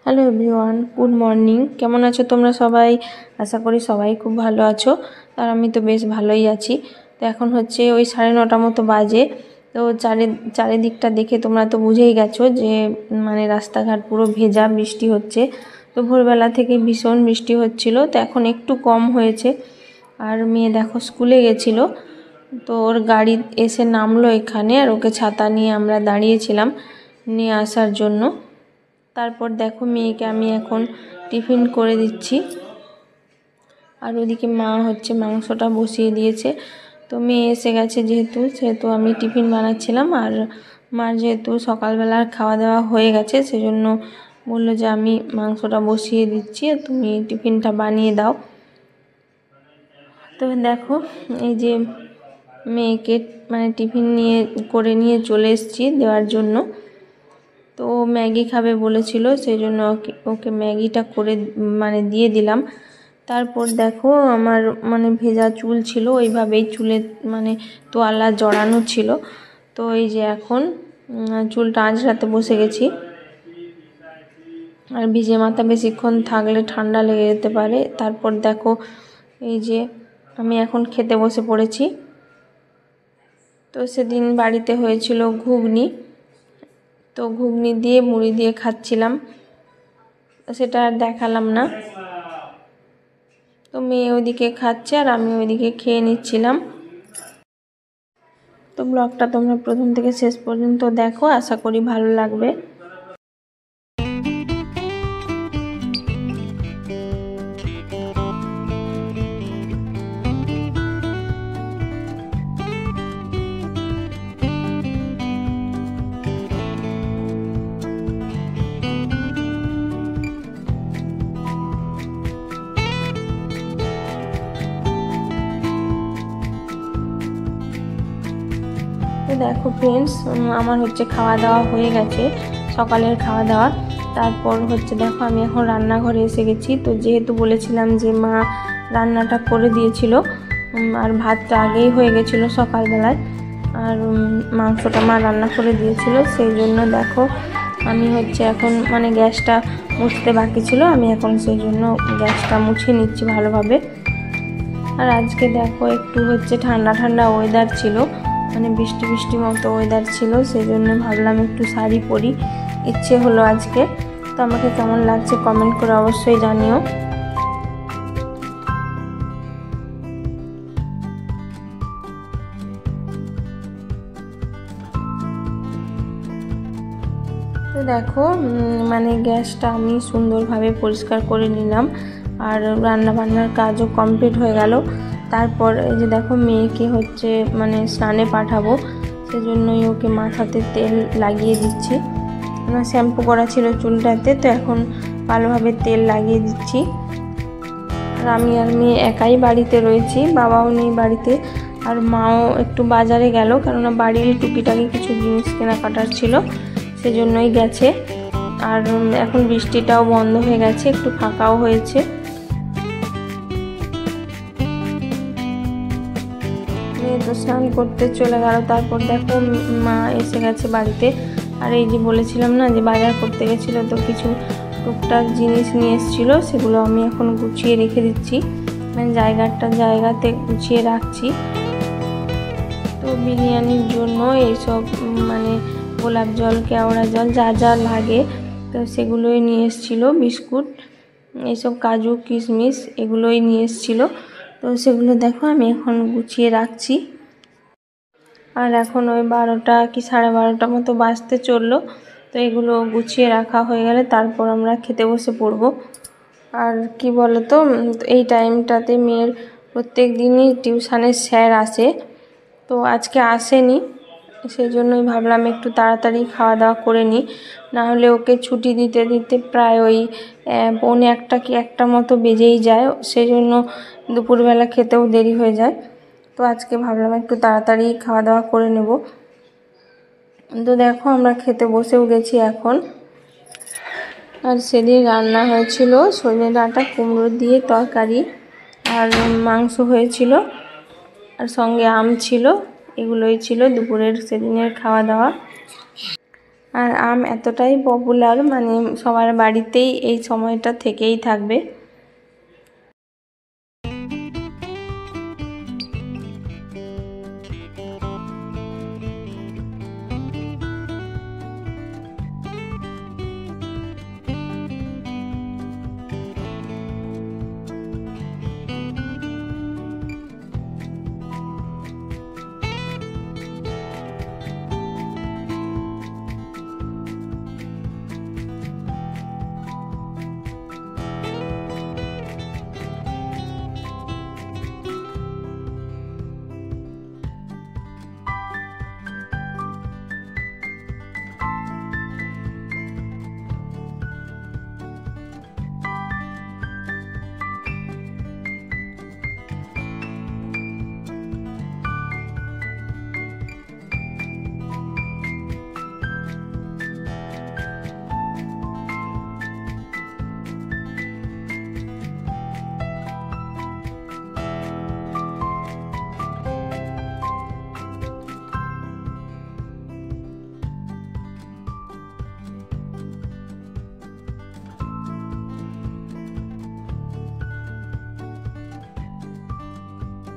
Hello everyone, good morning. কেমন আছো তোমরা সবাই? আশা করি সবাই খুব ভালো আছো। আর আমি তো বেশ ভালোই আছি। তো এখন হচ্ছে ওই 9:30 মতো বাজে। তো চারিদিকটা দেখে তোমরা তো বুঝেই গেছো যে মানে রাস্তাঘাট পুরো ভেজা, বৃষ্টি হচ্ছে। তো ভোরবেলা থেকে ভীষণ বৃষ্টি হচ্ছিল, তো এখন একটু কম হয়েছে। আর মেয়ে দেখো স্কুলে গেছিলো, তো ওর গাড়ি এসে নামলো এখানে, আর ওকে ছাতা নিয়ে আমরা দাঁড়িয়েছিলাম নিয়ে আসার জন্য। তারপর দেখো মেয়েকে আমি এখন টিফিন করে দিচ্ছি, আর ওদিকে মা হচ্ছে মাংসটা বসিয়ে দিয়েছে। তো মেয়ে এসে গেছে সেহেতু আমি টিফিন বানাচ্ছিলাম, আর মার যেহেতু সকালবেলার খাওয়া দাওয়া হয়ে গেছে সেজন্য বললো যে আমি মাংসটা বসিয়ে দিচ্ছি, তুমি টিফিনটা বানিয়ে দাও। তো দেখো এই যে মেয়েকে মানে টিফিন নিয়ে চলে এসেছি দেওয়ার জন্য। তো ও ম্যাগি খাবে বলেছিল, সেই জন্য ওকে ম্যাগিটা করে মানে দিয়ে দিলাম। তারপর দেখো আমার মানে ভেজা চুল ছিল, ওইভাবেই চুলে মানে তোয়ালা জড়ানো ছিল। তো এই যে এখন চুলটা আঁচড়াতে বসে গেছি। আর ভিজে মাথা বেশিক্ষণ থাকলে ঠান্ডা লেগে যেতে পারে। তারপর দেখো এই যে আমি এখন খেতে বসে পড়েছি। তো সেদিন বাড়িতে হয়েছিল ঘুগনি, তো ঘুগনি দিয়ে মুড়ি দিয়ে খাচ্ছিলাম, সেটা আর দেখালাম না। তো মেয়ে ওইদিকে খাচ্ছে আর আমি ওইদিকে খেয়ে নিচ্ছিলাম। তো ব্লগটা তোমরা প্রথম থেকে শেষ পর্যন্ত দেখো, আশা করি ভালো লাগবে। তো দেখো ফ্রেন্ডস, আমার হচ্ছে খাওয়া দাওয়া হয়ে গেছে, সকালের খাওয়া দাওয়া। তারপর হচ্ছে দেখো আমি এখন রান্নাঘরে এসে গেছি। তো যেহেতু বলেছিলাম যে মা রান্নাটা করে দিয়েছিল, আর ভাতটা আগেই হয়ে গেছিলো সকালবেলায়, আর মাংসটা মা রান্না করে দিয়েছিল, সেই জন্য দেখো আমি হচ্ছে এখন মানে গ্যাসটা মুছতে বাকি ছিল, আমি এখন সেই জন্য গ্যাসটা মুছে নিচ্ছি ভালোভাবে। আর আজকে দেখো একটু হচ্ছে ঠান্ডা ঠান্ডা ওয়েদার ছিল, মানে বৃষ্টি বৃষ্টি মতো ওয়েদার ছিল, সেই জন্য ভাবলাম একটু শাড়ি পরি, ইচ্ছে হলো আজকে। তো আমাকে কেমন লাগছে কমেন্ট করে অবশ্যই জানিও। তো দেখো মানে গ্যাসটা আমি সুন্দরভাবে পরিষ্কার করে নিলাম, আর রান্না বান্নার কাজও কমপ্লিট হয়ে গেল। তারপর এই যে দেখো মেয়েকে হচ্ছে মানে স্নানে পাঠাবো, সেজন্যই ওকে মাথাতে তেল লাগিয়ে দিচ্ছি। আমার শ্যাম্পু করা ছিল চুলটাতে, তো এখন ভালোভাবে তেল লাগিয়ে দিচ্ছি। আর আমি আর মেয়ে একাই বাড়িতে রয়েছি, বাবাও নেই বাড়িতে, আর মাও একটু বাজারে গেল, কেননা বাড়ির টুকিটাকি কিছু জিনিস কেনাকাটার ছিল, সেজন্যই গেছে। আর এখন বৃষ্টিটাও বন্ধ হয়ে গেছে, একটু ফাঁকাও হয়েছে। মেয়ে তো স্নান করতে চলে গেল। তারপর দেখো মা এসে গেছে বাড়িতে, আর এই যে বলেছিলাম না যে বাজার করতে গেছিলো, তো কিছু টুকটাক জিনিস নিয়ে এসেছিলো, সেগুলো আমি এখন গুছিয়ে রেখে দিচ্ছি, মানে জায়গাতে গুছিয়ে রাখছি। তো বিরিয়ানির জন্য এইসব মানে গোলাপ জল, কেওড়া জল, যা যা লাগে তো সেগুলোই নিয়ে এসেছিলো, বিস্কুট, এইসব কাজু কিশমিশ এগুলোই নিয়ে এসেছিলো। তো সেগুলো দেখো আমি এখন গুছিয়ে রাখছি। আর এখন ওই 12টা কি 12:30 মতো বাজতে চললো। তো এগুলো গুছিয়ে রাখা হয়ে গেলে তারপর আমরা খেতে বসে পড়ব। আর কি বলো তো, এই টাইমটাতে মেয়ের প্রত্যেক দিনই টিউশনের স্যার আসে, তো আজকে আসেনি, সেই জন্যই ভাবলাম একটু তাড়াতাড়ি খাওয়া দাওয়া করে নিই, নাহলে ওকে ছুটি দিতে দিতে প্রায় ওই 1:45 কি 1টা মতো বেজেই যায়, সেই জন্য দুপুরবেলা খেতেও দেরি হয়ে যায়। তো আজকে ভাবলাম একটু তাড়াতাড়ি খাওয়া দাওয়া করে নেব। তো দেখো আমরা খেতে বসেও গেছি এখন। আর সেদিন রান্না হয়েছিল সজনে ডাঁটা কুমড়ো দিয়ে তরকারি, আর মাংস হয়েছিল, আর সঙ্গে আম ছিল। এগুলোই ছিল দুপুরের সেদিনের খাওয়া দাওয়া। আর আম এতটাই পপুলার, মানে সবার বাড়িতেই এই সময়টা থেকেই থাকবে।